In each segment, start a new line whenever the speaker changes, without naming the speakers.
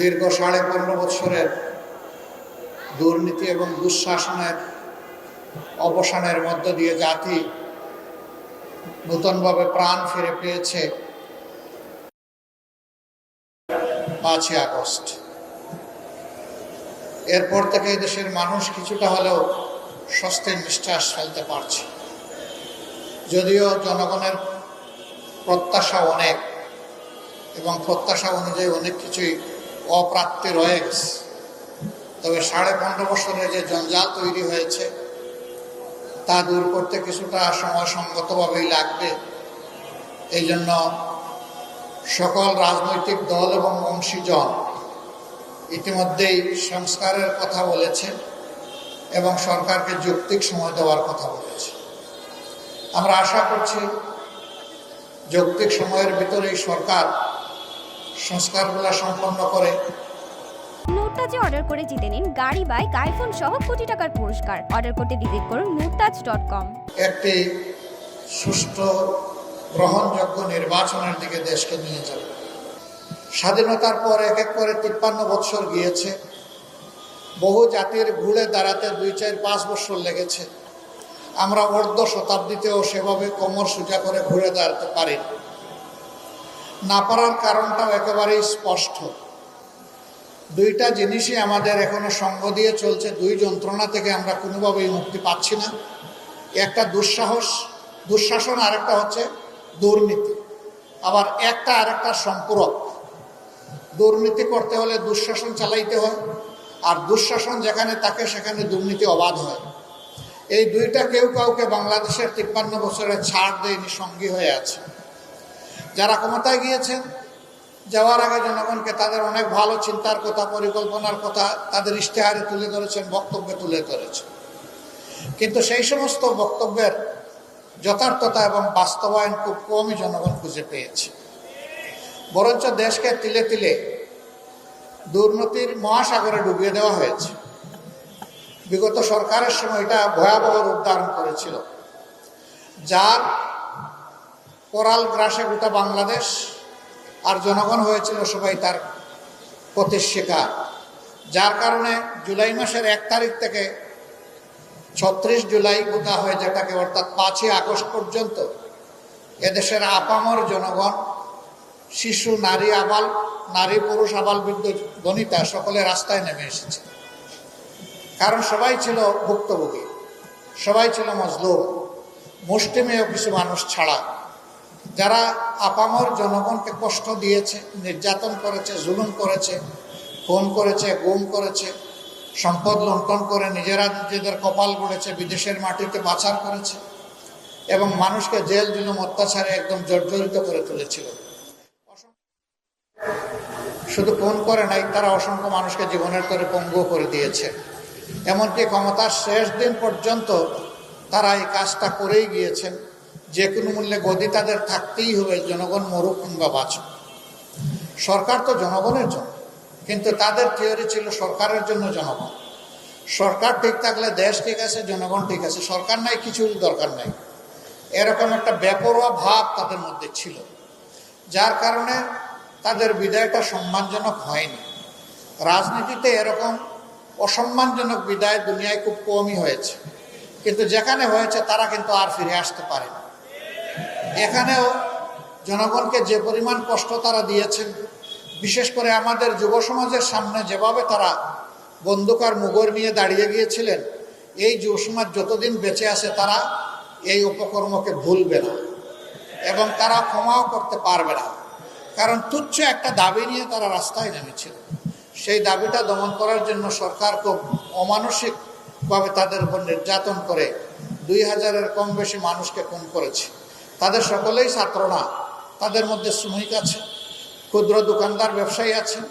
দীর্ঘ 15.5 বছরের দুর্নীতি এবং দুঃশাসনের অবসানের মধ্য দিয়ে জাতি নতুনভাবে প্রাণ ফিরে পেয়েছে 5ই আগস্ট। এরপর থেকে দেশের মানুষ কিছুটা হলেও স্বস্তির নিঃশ্বাস ফেলতে পারছে। যদিও জনগণের প্রত্যাশা অনেক এবং প্রত্যাশা অনুযায়ী অনেক কিছুই অপ্রাপ্তি রয়ে গেছে, তবে 15.5 বছরে যে জঞ্জাল তৈরি হয়েছে তা দূর করতে কিছুটা সময় সঙ্গতভাবেই লাগবে। এই জন্য সকল রাজনৈতিক দল এবং অংশীজন ইতিমধ্যেই সংস্কারের কথা বলেছে এবং সরকারকে যৌক্তিক সময় দেওয়ার কথা বলেছে। আমরা আশা করছি যৌক্তিক সময়ের ভিতরেই সরকার সংস্কারগুলো সম্পন্ন করে।
নুরতাজে অর্ডার করে জিতে নিন গাড়ি, বাইক, আইফোন সহ কোটি টাকার পুরস্কার। অর্ডার করতে ভিজিট করুন nurtaj.com।
একটি সুষ্ঠু গ্রহণযোগ্য নির্বাচনের দিকে দেশকে নিয়ে যাবে। স্বাধীনতার পর এক এক করে 53 বছর গিয়েছে। বহু জাতির ঘুরে দাঁড়াতে 2, 4, 5 বছর লেগেছে। আমরা অর্ধ শতাব্দীতেও সেভাবে কোমর সোজা করে ঘুরে দাঁড়াতে পারি না পারার কারণটাও একেবারেই স্পষ্ট। দুইটা জিনিসই আমাদের এখনো সঙ্গ দিয়ে চলছে। দুই যন্ত্রণা থেকে আমরা কোনোভাবেই মুক্তি পাচ্ছি না। একটা দুঃশাসন, আরেকটা হচ্ছে দুর্নীতি। আবার একটা আরেকটার সম্পূরক। দুর্নীতি করতে হলে দুঃশাসন চালাইতে হয়, আর দুঃশাসন যেখানে থাকে সেখানে দুর্নীতি অবাধ হয়। এই দুইটা কেউ কাউকে বাংলাদেশের 53 বছরে ছাড় দেয়নি, সঙ্গী হয়ে আছে। যারা ক্ষমতায় গিয়েছেন, যাওয়ার আগে জনগণকে তাদের অনেক ভালো চিন্তার কথা, পরিকল্পনার কথা তাদের ইশতেহারে তুলে ধরেছেন, বক্তব্যে তুলে ধরেছেন। কিন্তু সেই সমস্ত বক্তব্যের যথার্থতা এবং বাস্তবায়ন খুব কমই জনগণ খুঁজে পেয়েছে। বরঞ্চ দেশকে তিলে তিলে দুর্নীতির মহাসাগরে ডুবিয়ে দেওয়া হয়েছে। বিগত সরকারের সময় এটা ভয়াবহ রূপ ধারণ করেছিল, যার করাল গ্রাসে গোটা বাংলাদেশ, আর জনগণ হয়েছিল সবাই তার পথের শিকার। যার কারণে জুলাই মাসের 1 তারিখ থেকে 36 জুলাই গোটা হয়ে যেটাকে, অর্থাৎ 5ই আগস্ট পর্যন্ত এদেশের আপামর জনগণ, শিশু, নারী পুরুষ, আবাল বৃদ্ধ বনিতা সকলে রাস্তায় নেমে এসেছে। কারণ সবাই ছিল ভুক্তভোগী, সবাই ছিল মজলুম, মুষ্টিমেয় কিছু মানুষ ছাড়া। যারা আপামর জনগণকে কষ্ট দিয়েছে, নির্যাতন করেছে, জুলুম করেছে, খুন করেছে, গুম করেছে, সম্পদ লুণ্ঠন করে নিজেদের কপাল গড়েছে, বিদেশের মাটিতে পাচার করেছে এবং মানুষকে জেল জুলুম অত্যাচারে একদম জর্জরিত করে তুলেছিল। শুধু খুন করে নাই, তারা অসংখ্য মানুষকে জীবনের করে পঙ্গু করে দিয়েছে। এমনকি ক্ষমতার শেষ দিন পর্যন্ত তারা এই কাজটা করেই গিয়েছেন। যে কোনো মূল্যে গদি তাদের থাকতেই হবে, জনগণ মরুক কিংবা বাঁচুক। সরকার তো জনগণের জন্য, কিন্তু তাদের থিওরি ছিল সরকারের জন্য জনগণ। সরকার ঠিক থাকলে দেশ ঠিক আছে, জনগণ ঠিক আছে, সরকার নাই, কিছুর দরকার নাই, এরকম একটা বেপরোয়া ভাব তাদের মধ্যে ছিল। যার কারণে তাদের বিদায়টা সম্মানজনক হয়নি। রাজনীতিতে এরকম অসম্মানজনক বিদায় দুনিয়ায় খুব কমই হয়েছে, কিন্তু যেখানে হয়েছে তারা কিন্তু আর ফিরে আসতে পারে না। এখানেও জনগণকে যে পরিমাণ কষ্ট তারা দিয়েছেন, বিশেষ করে আমাদের যুব সমাজের সামনে যেভাবে তারা বন্দুক আর মুগর নিয়ে দাঁড়িয়ে গিয়েছিলেন, এই যুব সমাজ যতদিন বেঁচে আছে তারা এই উপকর্মকে ভুলবে না এবং তারা ক্ষমাও করতে পারবে না। কারণ তুচ্ছ একটা দাবি নিয়ে তারা রাস্তায় নেমেছিল। সেই দাবিটা দমন করার জন্য সরকার খুব অমানসিকভাবে তাদের উপর নির্যাতন করে 2000-এর কম বেশি মানুষকে খুন করেছে। তাদের সকলেই ছাত্র না, তাদের মধ্যে শ্রমিক আছে, ক্ষুদ্র দোকানদার, ব্যবসায়ী আছেন,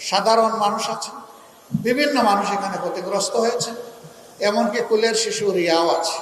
সাধারণ মানুষ আছেন, বিভিন্ন মানুষ এখানে ক্ষতিগ্রস্ত হয়েছে, এমনকি কুলের শিশু রিয়াও আছে।